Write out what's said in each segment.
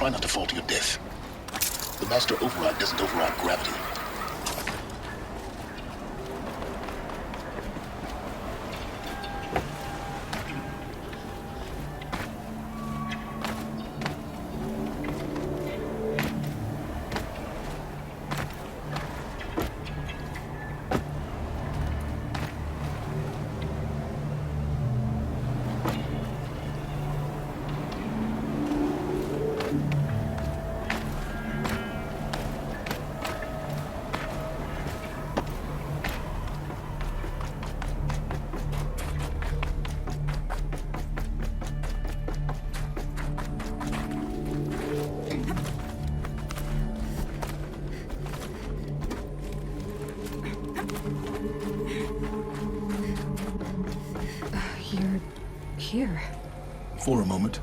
try not to fall to your death. The master override doesn't override gravity. You're here. For a moment.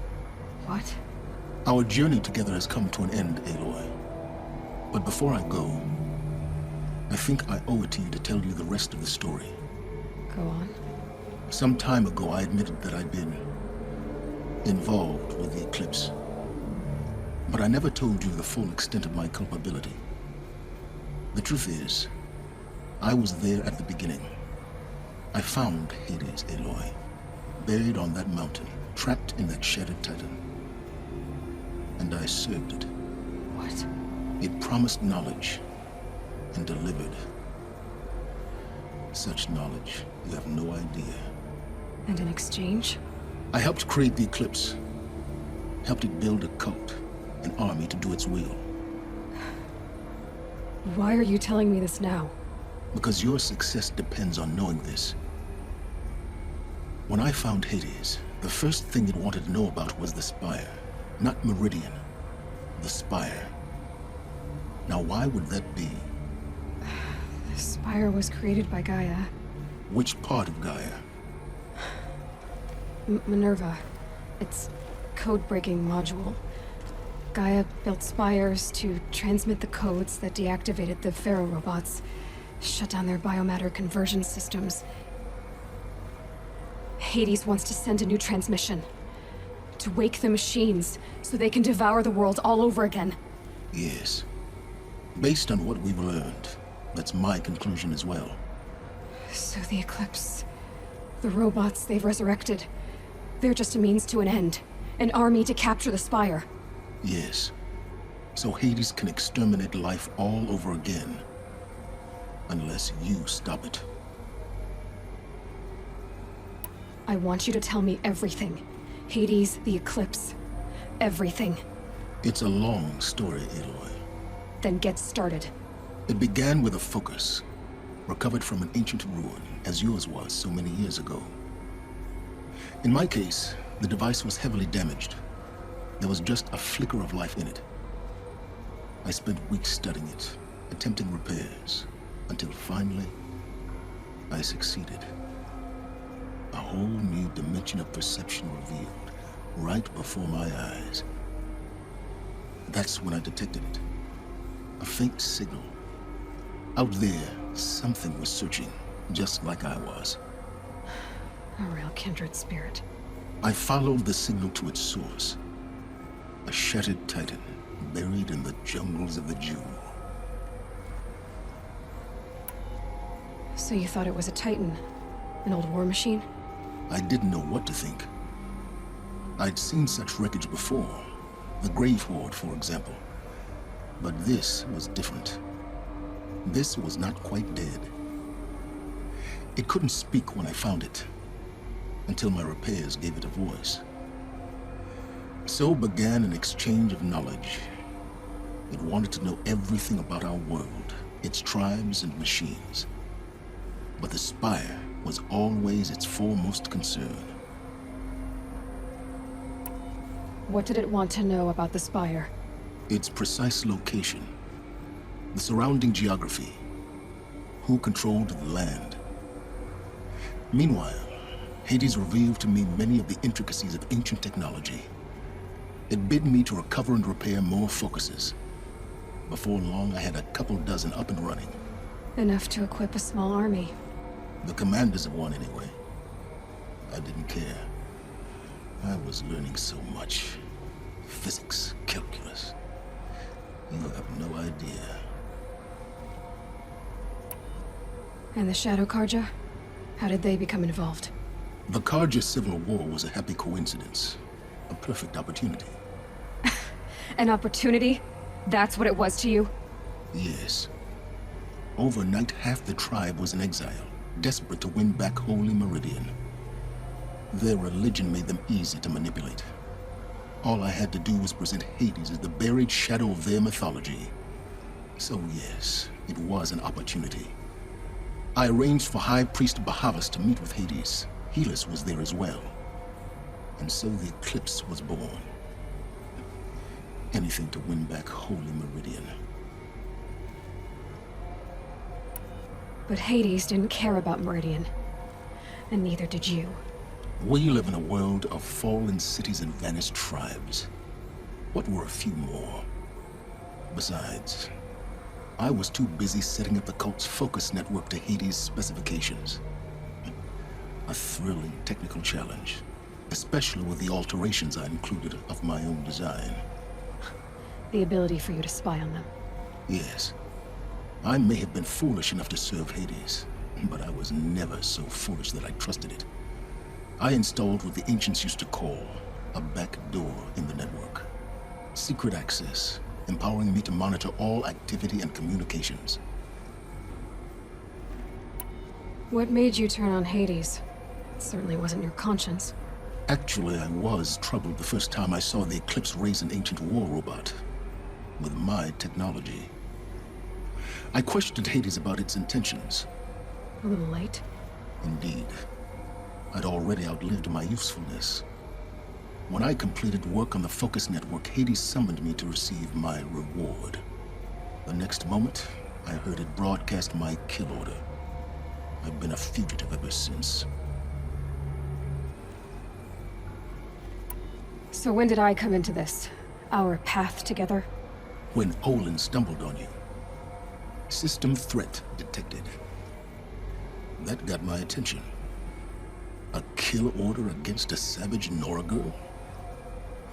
What? Our journey together has come to an end, Aloy. But before I go, I think I owe it to you to tell you the rest of the story. Go on. Some time ago, I admitted that I'd been involved with the eclipse. But I never told you the full extent of my culpability. The truth is, I was there at the beginning. I found Hades, Aloy, buried on that mountain, trapped in that shattered titan. And I served it. What? It promised knowledge and delivered. Such knowledge, you have no idea. And in exchange? I helped create the eclipse. Helped it build a cult, an army to do its will. Why are you telling me this now? Because your success depends on knowing this. When I found Hades, the first thing it wanted to know about was the Spire. Not Meridian. The Spire. Now why would that be? The Spire was created by Gaia. Which part of Gaia? Minerva. Its code-breaking module. Gaia built spires to transmit the codes that deactivated the Pharaoh robots, shut down their biomatter conversion systems. Hades wants to send a new transmission. To wake the machines, so they can devour the world all over again. Yes. Based on what we've learned, that's my conclusion as well. So the Eclipse... the robots they've resurrected... they're just a means to an end. An army to capture the Spire. Yes. So Hades can exterminate life all over again. Unless you stop it. I want you to tell me everything. Hades, the Eclipse. Everything. It's a long story, Aloy. Then get started. It began with a focus, recovered from an ancient ruin, as yours was so many years ago. In my case, the device was heavily damaged. There was just a flicker of life in it. I spent weeks studying it, attempting repairs, until finally, I succeeded. A whole new dimension of perception revealed, right before my eyes. That's when I detected it. A faint signal. Out there, something was searching, just like I was. A real kindred spirit. I followed the signal to its source. A shattered titan, buried in the jungles of the Jew. So you thought it was a titan? An old war machine? I didn't know what to think. I'd seen such wreckage before. The Grave Horde, for example. But this was different. This was not quite dead. It couldn't speak when I found it, until my repairs gave it a voice. So began an exchange of knowledge. It wanted to know everything about our world, its tribes and machines. But the Spire was always its foremost concern. What did it want to know about the Spire? Its precise location, the surrounding geography, who controlled the land. Meanwhile, Hades revealed to me many of the intricacies of ancient technology. It bid me to recover and repair more focuses. Before long, I had a couple dozen up and running. Enough to equip a small army. The commanders of one, anyway. I didn't care. I was learning so much. physics, calculus. You have no idea. And the Shadow Karja? How did they become involved? The Karja civil war was a happy coincidence. A perfect opportunity. An opportunity? That's what it was to you? Yes. Overnight, half the tribe was in exile, desperate to win back Holy Meridian. Their religion made them easy to manipulate. All I had to do was present Hades as the buried shadow of their mythology. So yes, it was an opportunity. I arranged for High Priest Bahavas to meet with Hades. Helis was there as well. And so the eclipse was born. Anything to win back Holy Meridian. But Hades didn't care about Meridian. And neither did you. We live in a world of fallen cities and vanished tribes. What were a few more? Besides, I was too busy setting up the cult's focus network to Hades' specifications. A thrilling technical challenge, especially with the alterations I included of my own design. The ability for you to spy on them. Yes. I may have been foolish enough to serve Hades, but I was never so foolish that I trusted it. I installed what the ancients used to call a back door in the network. Secret access, empowering me to monitor all activity and communications. What made you turn on Hades? It certainly wasn't your conscience. Actually, I was troubled the first time I saw the Eclipse raise an ancient war robot with my technology. I questioned Hades about its intentions. A little late. Indeed. I'd already outlived my usefulness. When I completed work on the Focus Network, Hades summoned me to receive my reward. The next moment, I heard it broadcast my kill order. I've been a fugitive ever since. So when did I come into this? Our path together? When Olin stumbled on you. System threat detected. That got my attention. A kill order against a savage Nora girl?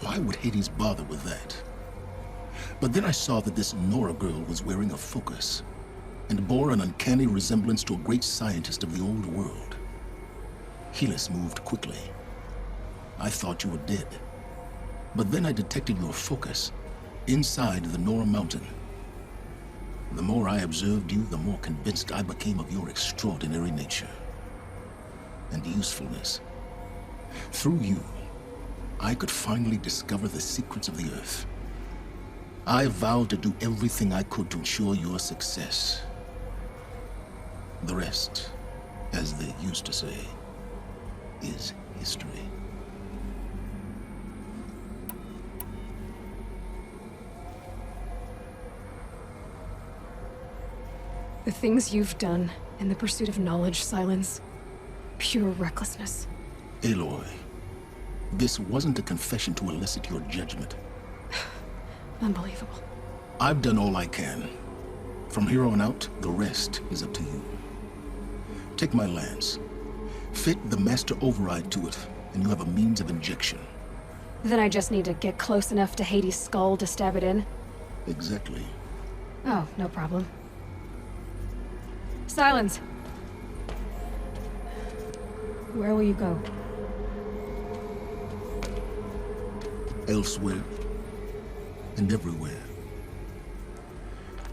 Why would Hades bother with that? But then I saw that this Nora girl was wearing a focus, and bore an uncanny resemblance to a great scientist of the old world. Helis moved quickly. I thought you were dead. But then I detected your focus inside the Nora mountain. The more I observed you, the more convinced I became of your extraordinary nature and usefulness. Through you, I could finally discover the secrets of the Earth. I vowed to do everything I could to ensure your success. The rest, as they used to say, is history. The things you've done in the pursuit of knowledge, Silence. Pure recklessness. Aloy, this wasn't a confession to elicit your judgment. Unbelievable. I've done all I can. From here on out, the rest is up to you. Take my lance. Fit the master override to it, and you have a means of injection. Then I just need to get close enough to Hades' skull to stab it in? Exactly. Oh, no problem. Silence! Where will you go? Elsewhere. And everywhere.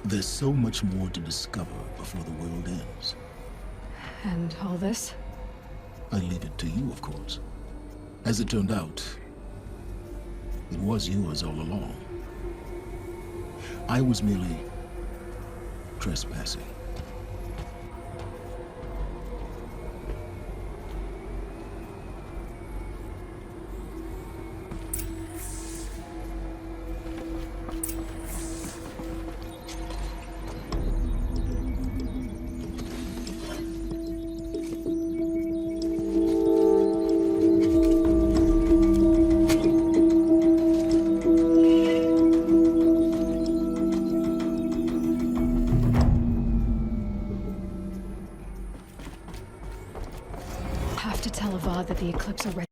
There's so much more to discover before the world ends. And all this? I leave it to you, of course. As it turned out, it was yours all along. I was merely trespassing. Have to tell Avad that the Eclipse are ready.